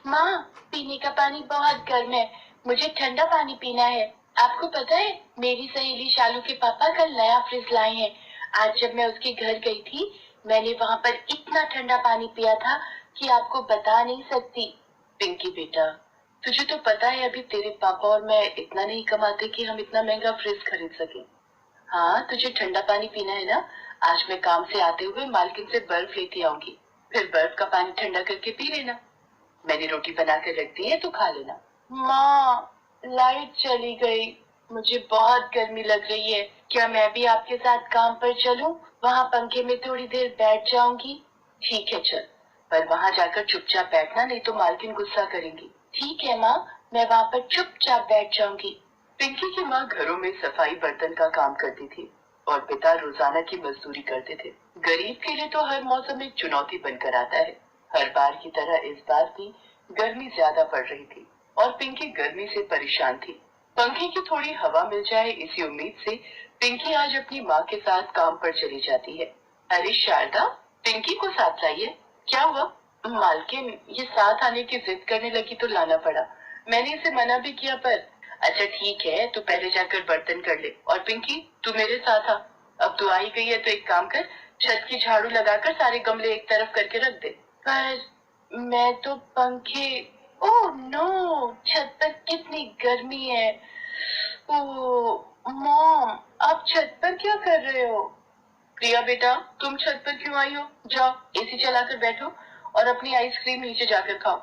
माँ, पीने का पानी बहुत गर्म है, मुझे ठंडा पानी पीना है। आपको पता है, मेरी सहेली शालू के पापा कल नया फ्रिज लाए हैं। आज जब मैं उसके घर गई थी, मैंने वहाँ पर इतना ठंडा पानी पिया था कि आपको बता नहीं सकती। पिंकी बेटा, तुझे तो पता है अभी तेरे पापा और मैं इतना नहीं कमाते कि हम इतना महंगा फ्रिज खरीद सके। हाँ, तुझे ठंडा पानी पीना है ना? आज मैं काम से आते हुए मालकिन से बर्फ लेती आऊंगी, फिर बर्फ का पानी ठंडा करके पी लेना। मैंने रोटी बना कर रख दी है, तो खा लेना। माँ, लाइट चली गई, मुझे बहुत गर्मी लग रही है। क्या मैं भी आपके साथ काम पर चलूं? वहाँ पंखे में थोड़ी देर बैठ जाऊंगी। ठीक है चल, पर वहाँ जाकर चुपचाप बैठना, नहीं तो मालकिन गुस्सा करेंगी। ठीक है माँ, मैं वहाँ पर चुपचाप बैठ जाऊंगी। पिंकी की माँ घरों में सफाई बर्तन का काम करती थी और पिता रोजाना की मजदूरी करते थे। गरीब के लिए तो हर मौसम एक चुनौती बनकर आता है। हर बार की तरह इस बार भी गर्मी ज्यादा पड़ रही थी और पिंकी गर्मी से परेशान थी। पंखे की थोड़ी हवा मिल जाए इसी उम्मीद से पिंकी आज अपनी माँ के साथ काम पर चली जाती है। अरे शारदा, पिंकी को साथ लाइए। क्या हुआ? मालकिन ये साथ आने की जिद करने लगी तो लाना पड़ा। मैंने इसे मना भी किया पर। अच्छा ठीक है, तू पहले जाकर बर्तन कर ले और पिंकी तू मेरे साथ आ। अब तू आई गई है तो एक काम कर, छत की झाड़ू लगाकर सारे गमले एक तरफ करके रख दे। पर मैं तो पंखे। ओह नो, छत पर कितनी गर्मी है। ओह मॉम, आप छत पर क्या कर रहे हो? प्रिया बेटा, तुम छत पर क्यों आई हो? जाओ एसी चलाकर बैठो और अपनी आइसक्रीम नीचे जाकर खाओ।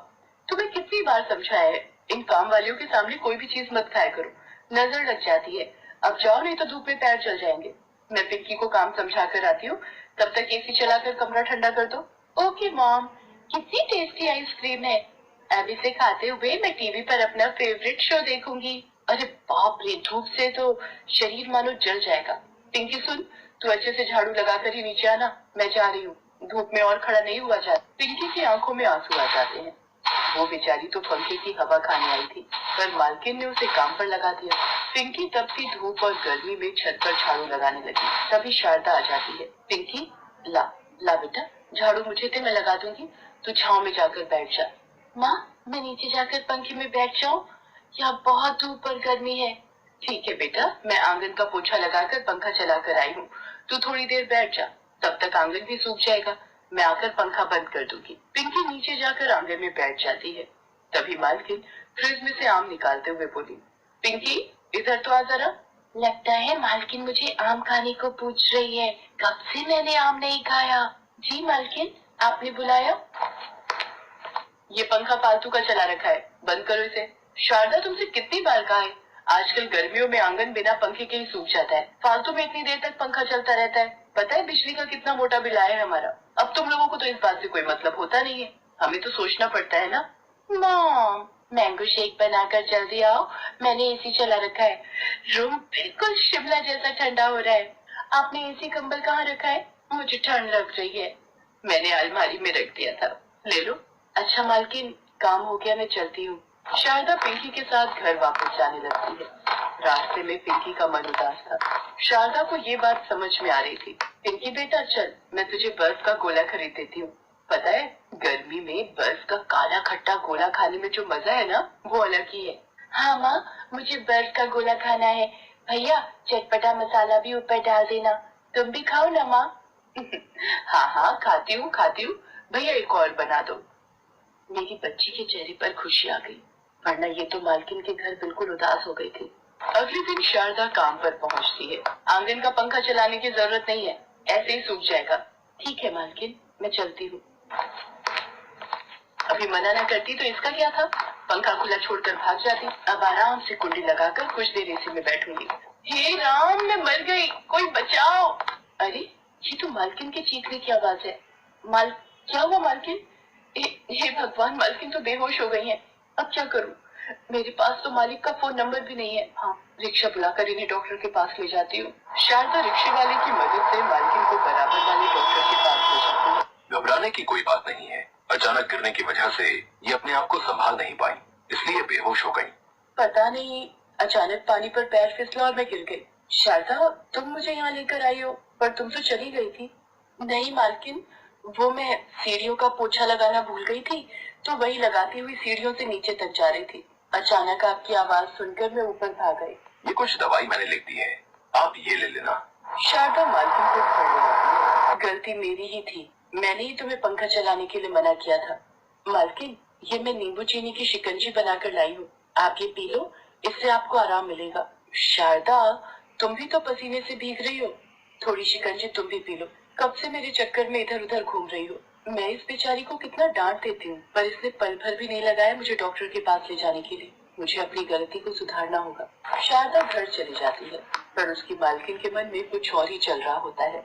तुम्हें कितनी बार समझाया है, इन काम वालियों के सामने कोई भी चीज मत खाया करो, नजर लग जाती है। अब जाओ, नहीं तो धूप में पैर चल जाएंगे। मैं पिंकी को काम समझा कर आती हूँ, तब तक एसी चलाकर कमरा ठंडा कर दो। Okay mom. कितनी टेस्टी आइसक्रीम है। अब इसे खाते हुए मैं टीवी पर अपना फेवरेट शो देखूंगी। अरे बाप रे, धूप से तो शरीर मानो जल जाएगा। पिंकी सुन, तू अच्छे से झाड़ू लगाकर ही नीचे आना, मैं जा रही हूँ। धूप में और खड़ा नहीं हुआ जाता। पिंकी की आंखों में आंसू आ जाते हैं। वो बेचारी तो पंखे की हवा खाने आई थी, पर मालकिन ने उसे काम पर लगा दिया। पिंकी तब से धूप और गर्मी में छत पर झाड़ू लगाने लगी। तभी शारदा आ जाती है। पिंकी, ला ला बेटा, झाड़ू मुझे दे, मैं लगा दूंगी, तू छाव में जाकर बैठ जा। माँ, मैं नीचे जाकर पंखे में बैठ जाऊँ? यहाँ बहुत धूप और गर्मी है। ठीक है बेटा, मैं आंगन का पोछा लगाकर पंखा चलाकर आई हूँ, तू थोड़ी देर बैठ जा, तब तक आंगन भी सूख जाएगा। मैं आकर पंखा बंद कर दूंगी। पिंकी नीचे जाकर आंगन में बैठ जाती है। तभी मालकिन फ्रिज में से आम निकालते हुए बोली, पिंकी इधर तो आ जरा। लगता है मालकिन मुझे आम खाने को पूछ रही है, कब से मैंने आम नहीं खाया। जी मालकिन, आपने बुलाया? ये पंखा फालतू का चला रखा है, बंद करो इसे। शारदा, तुमसे कितनी बार कहा है, आजकल गर्मियों में आंगन बिना पंखे के ही सूख जाता है, फालतू में इतनी देर तक पंखा चलता रहता है। पता है बिजली का कितना मोटा बिल आया है हमारा। अब तुम लोगों को तो इस बात से कोई मतलब होता नहीं है, हमें तो सोचना पड़ता है ना। मॉम, मैंगो शेक बनाकर जल्दी आओ, मैंने एसी चला रखा है। रूम बिल्कुल शिमला जैसा ठंडा हो रहा है। आपने एसी कंबल कहाँ रखा है? मुझे ठंड लग रही है। मैंने अलमारी में रख दिया था, ले लो। अच्छा मालकिन, काम हो गया, मैं चलती हूँ। शारदा पिंकी के साथ घर वापस जाने लगती है। रास्ते में पिंकी का मन उदास था। शारदा को ये बात समझ में आ रही थी। पिंकी बेटा चल, मैं तुझे बर्फ का गोला खरीद देती हूँ। पता है, गर्मी में बर्फ का काला खट्टा गोला खाने में जो मजा है ना, वो अलग ही है। हाँ माँ, मुझे बर्फ का गोला खाना है। भैया, चटपटा मसाला भी ऊपर डाल देना। तुम भी खाओ ना माँ। हाँ हाँ, खाती हूँ खाती हूँ। भैया एक और बना दो। मेरी बच्ची के चेहरे पर खुशी आ गई, वरना ये तो मालकिन के घर बिल्कुल उदास हो गई थी। अगले दिन शारदा काम पर पहुंचती है। आंगन का पंखा चलाने की जरूरत नहीं है, ऐसे ही सूख जाएगा। ठीक है मालकिन, मैं चलती हूँ। अभी मना न करती तो इसका क्या था, पंखा खुला छोड़कर भाग जाती। अब आराम से कुंडी लगाकर कुछ देर एसी में बैठूंगी। हे राम, मैं मर गई, कोई बचाओ। अरे, ये तो मालकिन के चीखने की आवाज है। माल क्या हुआ मालकिन? हे भगवान, मालकिन तो बेहोश हो गई हैं। अब क्या करूं? मेरे पास तो मालिक का फोन नंबर भी नहीं है। हाँ, रिक्शा बुलाकर इन्हें डॉक्टर के पास ले जाती हूँ। शारदा रिक्शे वाले की मदद से मालकिन को बराबर वाले डॉक्टर के पास ले जाती है। घबराने की कोई बात नहीं है, अचानक गिरने की वजह से ये अपने आप को संभाल नहीं पाई, इसलिए बेहोश हो गई। पता नहीं, अचानक पानी पर पैर फिसला और मैं गिर गई। शारदा, तुम मुझे यहाँ लेकर आई हो, पर तुम तो चली गई थी। नहीं मालकिन, वो मैं सीढ़ियों का पोछा लगाना भूल गई थी, तो वही लगाती हुई सीढ़ियों से नीचे तक जा रही थी। अचानक आपकी आवाज सुनकर मैं ऊपर भाग गई। ये कुछ दवाई मैंने लिख दी है, आप ये ले लेना। शारदा मालकिन को घर ले आती है। गलती मेरी ही थी, मैंने ही तुम्हें पंखा चलाने के लिए मना किया था। मालकिन, ये मैं नींबू चीनी की शिकंजी बनाकर लाई हूँ, आप ये पी लो, इससे आपको आराम मिलेगा। शारदा, तुम भी तो पसीने से भीग रही हो, थोड़ी शिकंजी तुम भी पी लो। कब से मेरे चक्कर में इधर उधर घूम रही हो। मैं इस बेचारी को कितना डांट देती हूँ, पर इसने पल भर भी नहीं लगाया मुझे डॉक्टर के पास ले जाने के लिए। मुझे अपनी गलती को सुधारना होगा। शारदा घर चली जाती है, पर उसकी मालकिन के मन में कुछ और ही चल रहा होता है।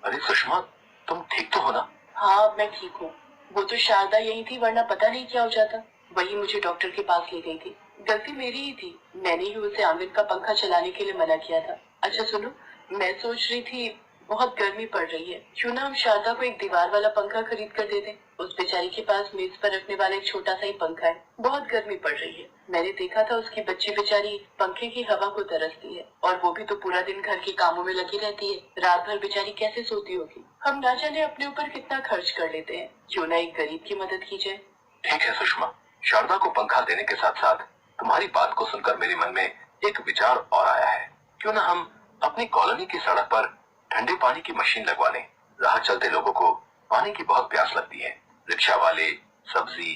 अरे सुषमा, तुम ठीक तो हो ना? हाँ, अब मैं ठीक हूँ। वो तो शारदा यही थी, वरना पता नहीं क्या हो जाता। वही मुझे डॉक्टर के पास ले गई थी। गलती मेरी ही थी, मैंने ही उसे आंगन का पंखा चलाने के लिए मना किया था। अच्छा सुनो, मैं सोच रही थी बहुत गर्मी पड़ रही है, क्यों ना हम शारदा को एक दीवार वाला पंखा खरीद कर दे दें। उस बेचारी के पास मेज पर रखने वाला एक छोटा सा ही पंखा है। बहुत गर्मी पड़ रही है, मैंने देखा था उसकी बच्ची बेचारी पंखे की हवा को तरसती है, और वो भी तो पूरा दिन घर के कामों में लगी रहती है। रात भर बेचारी कैसे सोती होगी। हम ना जाने अपने ऊपर कितना खर्च कर लेते हैं, क्यों ना एक गरीब की मदद की जाए। ठीक है सुषमा, शारदा को पंखा देने के साथ साथ तुम्हारी बात को सुनकर मेरे मन में एक विचार और आया है। क्यों ना हम अपनी कॉलोनी की सड़क पर ठंडे पानी की मशीन लगवा लें। राह चलते लोगों को पानी की बहुत प्यास लगती है। रिक्शा वाले, सब्जी,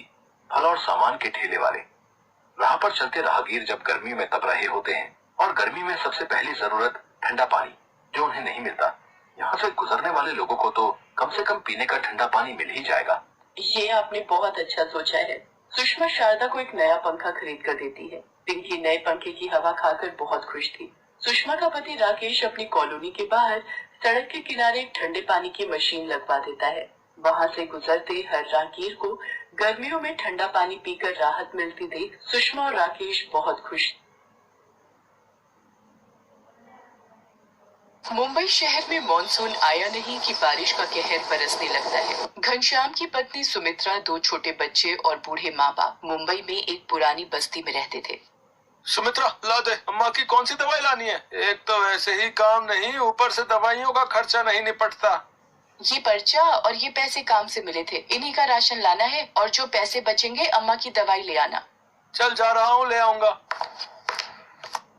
फल और सामान के ठेले वाले, राह पर चलते राहगीर जब गर्मी में तप रहे होते हैं, और गर्मी में सबसे पहली जरूरत ठंडा पानी, जो उन्हें नहीं मिलता। यहाँ से गुजरने वाले लोगों को तो कम से कम पीने का ठंडा पानी मिल ही जाएगा। ये आपने बहुत अच्छा सोचा है। सुषमा शारदा को एक नया पंखा खरीद कर देती है। पिंकी नए पंखे की हवा खाकर बहुत खुश थी। सुषमा का पति राकेश अपनी कॉलोनी के बाहर सड़क के किनारे एक ठंडे पानी की मशीन लगवा देता है। वहाँ से गुजरते हर राहगीर को गर्मियों में ठंडा पानी पीकर राहत मिलती देख सुषमा और राकेश बहुत खुश। मुंबई शहर में मॉनसून आया नहीं कि बारिश का कहर बरसने लगता है। घनश्याम की पत्नी सुमित्रा, दो छोटे बच्चे और बूढ़े माँ बाप मुंबई में एक पुरानी बस्ती में रहते थे। सुमित्रा, ला दे, अम्मा की कौन सी दवाई लानी है? एक तो वैसे ही काम नहीं, ऊपर से दवाइयों का खर्चा नहीं निपटता। ये पर्चा और ये पैसे काम से मिले थे, इन्हीं का राशन लाना है, और जो पैसे बचेंगे अम्मा की दवाई ले आना। चल जा रहा हूँ, ले आऊंगा।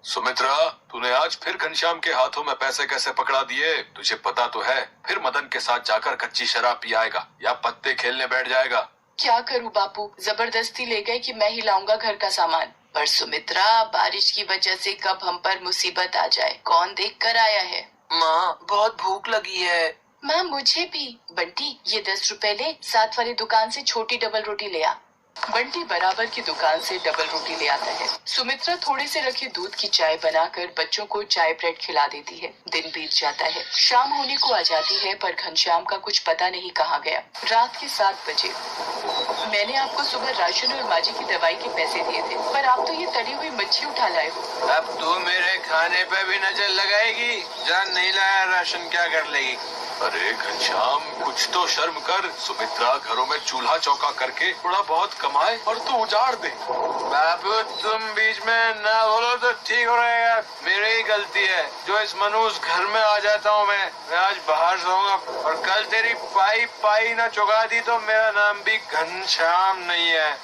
सुमित्रा, तूने आज फिर घनश्याम के हाथों में पैसे कैसे पकड़ा दिए? तुझे पता तो है, फिर मदन के साथ जाकर कच्ची शराब पी आएगा या पत्ते खेलने बैठ जाएगा। क्या करूँ बापू, जबरदस्ती ले गए कि मैं ही लाऊंगा घर का सामान। पर सुमित्रा, बारिश की वजह से कब हम पर मुसीबत आ जाए, कौन देख कर आया है। माँ, बहुत भूख लगी है। माँ, मुझे भी। बंटी, ये 10 रुपए ले, साथ वाली दुकान से छोटी डबल रोटी ले आ। बंटी बराबर की दुकान से डबल रोटी ले आता है। सुमित्रा थोड़े से रखे दूध की चाय बनाकर बच्चों को चाय ब्रेड खिला देती है। दिन बीत जाता है, शाम होने को आ जाती है, पर घनश्याम का कुछ पता नहीं कहाँ गया। रात के 7 बजे। मैंने आपको सुबह राशन और माजी की दवाई के पैसे दिए थे, पर आप तो ये तली हुई मच्छी उठा लाए हो। अब तू मेरे खाने पे भी नजर लगाएगी? जान नहीं लाया राशन, क्या कर लेगी? अरे घनश्याम, कुछ तो शर्म कर। सुमित्रा घरों में चूल्हा चौका करके थोड़ा बहुत कमाए और तू उजाड़ दे। बाबू, तुम बीच में ना बोलो तो ठीक हो रहेगा। मेरी ही गलती है जो इस मनूस घर में आ जाता हूँ। मैं आज बाहर सोऊंगा, और कल तेरी पाई पाई ना चुका दी तो मेरा नाम भी घनश्याम नहीं है।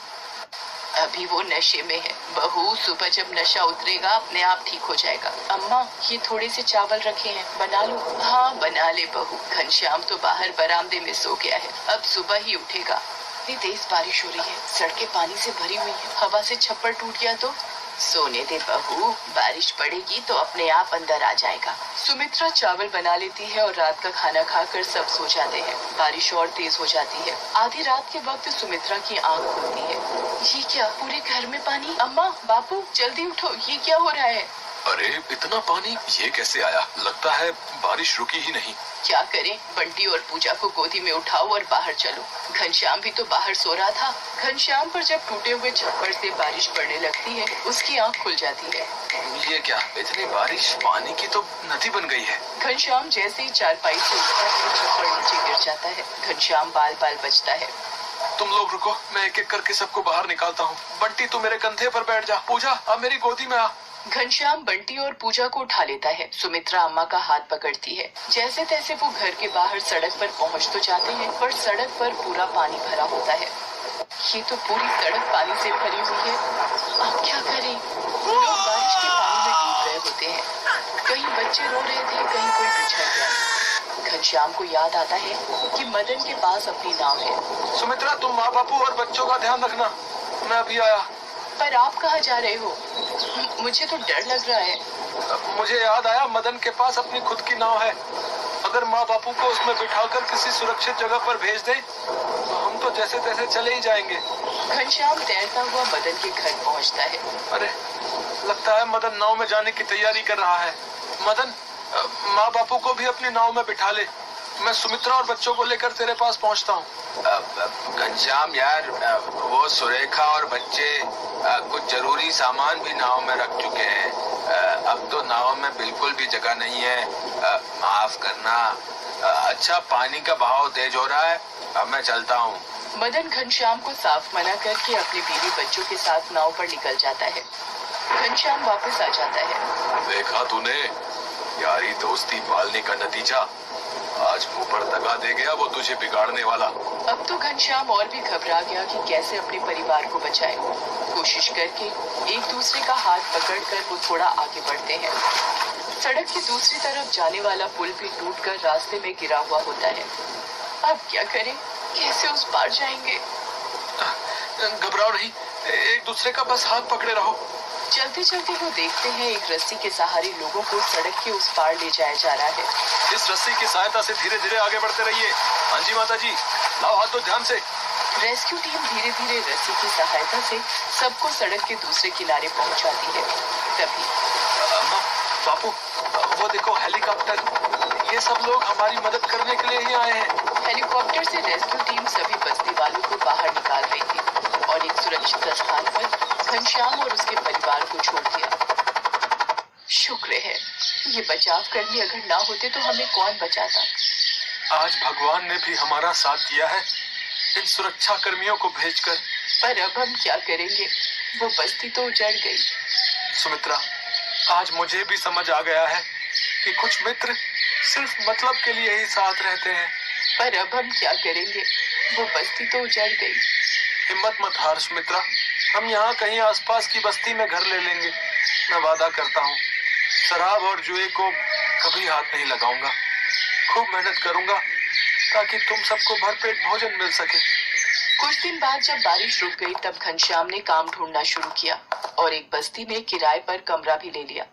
अभी वो नशे में है। बहू, सुबह जब नशा उतरेगा अपने आप ठीक हो जाएगा। अम्मा, ये थोड़े से चावल रखे हैं, बना लो। हाँ, बना ले बहू। घनश्याम तो बाहर बरामदे में सो गया है, अब सुबह ही उठेगा। इतनी तेज बारिश हो रही है, सड़कें पानी से भरी हुई है, हवा से छप्पर टूट गया तो। सोने दे बहू, बारिश पड़ेगी तो अपने आप अंदर आ जाएगा। सुमित्रा चावल बना लेती है और रात का खाना खाकर सब सो जाते हैं। बारिश और तेज हो जाती है। आधी रात के वक्त सुमित्रा की आंख खुलती है। ये क्या, पूरे घर में पानी। अम्मा, बापू, जल्दी उठो, ये क्या हो रहा है। अरे इतना पानी ये कैसे आया? लगता है बारिश रुकी ही नहीं। क्या करें, बंटी और पूजा को गोदी में उठाओ और बाहर चलो। घनश्याम भी तो बाहर सो रहा था। घनश्याम पर जब टूटे हुए छप्पर से बारिश पड़ने लगती है, उसकी आंख खुल जाती है। ये क्या, इतनी बारिश, पानी की तो नदी बन गई है। घनश्याम जैसे ही चारपाई से उठता है, छप्पर नीचे गिर जाता है। घनश्याम बाल बाल बचता है। तुम लोग रुको, मैं एक एक करके सबको बाहर निकालता हूँ। बंटी, तू मेरे कंधे पर बैठ जा। पूजा, अब मेरी गोदी में आ। घनश्याम बंटी और पूजा को उठा लेता है। सुमित्रा अम्मा का हाथ पकड़ती है। जैसे तैसे वो घर के बाहर सड़क पर पहुंच तो जाते हैं, पर सड़क पर पूरा पानी भरा होता है। ये तो पूरी सड़क पानी से भरी हुई है। अब क्या करें? लोग बारिश के पानी में डूब रहे होते हैं। कहीं बच्चे रो रहे थे, कहीं कोई बिछड़ गया। घनश्याम को याद आता है कि मदन के पास अपनी नाव है। सुमित्रा, तुम माँ बापू और बच्चों का ध्यान रखना, मैं अभी आया। पर आप कहाँ जा रहे हो? मुझे तो डर लग रहा है। मुझे याद आया, मदन के पास अपनी खुद की नाव है। अगर माँ बापू को उसमें बिठाकर किसी सुरक्षित जगह पर भेज दे तो हम तो जैसे तैसे चले ही जाएंगे। घनश्याम तैरता हुआ मदन के घर पहुंचता है। अरे, लगता है मदन नाव में जाने की तैयारी कर रहा है। मदन, माँ बापू को भी अपनी नाव में बिठा ले। मैं सुमित्रा और बच्चों को लेकर तेरे पास पहुंचता हूँ। घनश्याम यार, वो सुरेखा और बच्चे कुछ जरूरी सामान भी नाव में रख चुके हैं। अब तो नाव में बिल्कुल भी जगह नहीं है। माफ करना। अच्छा, पानी का बहाव तेज हो रहा है, अब मैं चलता हूँ। मदन घनश्याम को साफ मना करके अपनी बीवी बच्चों के साथ नाव पर निकल जाता है। घनश्याम वापस आ जाता है। देखा तूने, यारी दोस्ती पालने का नतीजा। आज मुंह पर दगा दे गया वो तुझे बिगाड़ने वाला। अब तो घनश्याम और भी घबरा गया कि कैसे अपने परिवार को बचाए। कोशिश करके एक दूसरे का हाथ पकड़कर वो थोड़ा आगे बढ़ते हैं। सड़क की दूसरी तरफ जाने वाला पुल भी टूटकर रास्ते में गिरा हुआ होता है। अब क्या करें? कैसे उस पार जाएंगे? घबराओ नहीं, एक दूसरे का बस हाथ पकड़े रहो। चलते चलते वो देखते हैं एक रस्सी के सहारे लोगों को सड़क के उस पार ले जाया जा रहा है। इस रस्सी की सहायता से धीरे धीरे आगे बढ़ते रहिए। हाँ जी माता जी, लाओ हाथ दो ध्यान से। रेस्क्यू टीम धीरे धीरे रस्सी की सहायता से सबको सड़क के दूसरे किनारे पहुंचाती है। तभी अम्मा, बापू, वो देखो हेलीकॉप्टर। ये सब लोग हमारी मदद करने के लिए ही आए हैं। हेलीकॉप्टर से रेस्क्यू टीम सभी बस्ती वालों को बाहर निकाल रही थी और एक सुरक्षित स्थान पर घनश्याम और उसके परिवार को छोड़ दिया। शुक्र है, ये बचाव कर्मी अगर ना होते तो हमें कौन बचाता। आज भगवान ने भी हमारा साथ दिया है इन सुरक्षा कर्मियों को भेजकर। पर अब हम क्या करेंगे? वो बस्ती तो उजड़ गई। सुमित्रा, आज मुझे भी समझ आ गया है कि कुछ मित्र सिर्फ मतलब के लिए ही साथ रहते हैं। पर अब हम क्या करेंगे? वो बस्ती तो उजड़ गई। हिम्मत मत हार सुमित्रा, हम यहाँ कहीं आसपास की बस्ती में घर ले लेंगे। मैं वादा करता हूँ, शराब और जुए को कभी हाथ नहीं लगाऊंगा। खूब मेहनत करूंगा ताकि तुम सबको भरपेट भोजन मिल सके। कुछ दिन बाद जब बारिश रुक गई तब घनश्याम ने काम ढूंढना शुरू किया और एक बस्ती में किराए पर कमरा भी ले लिया।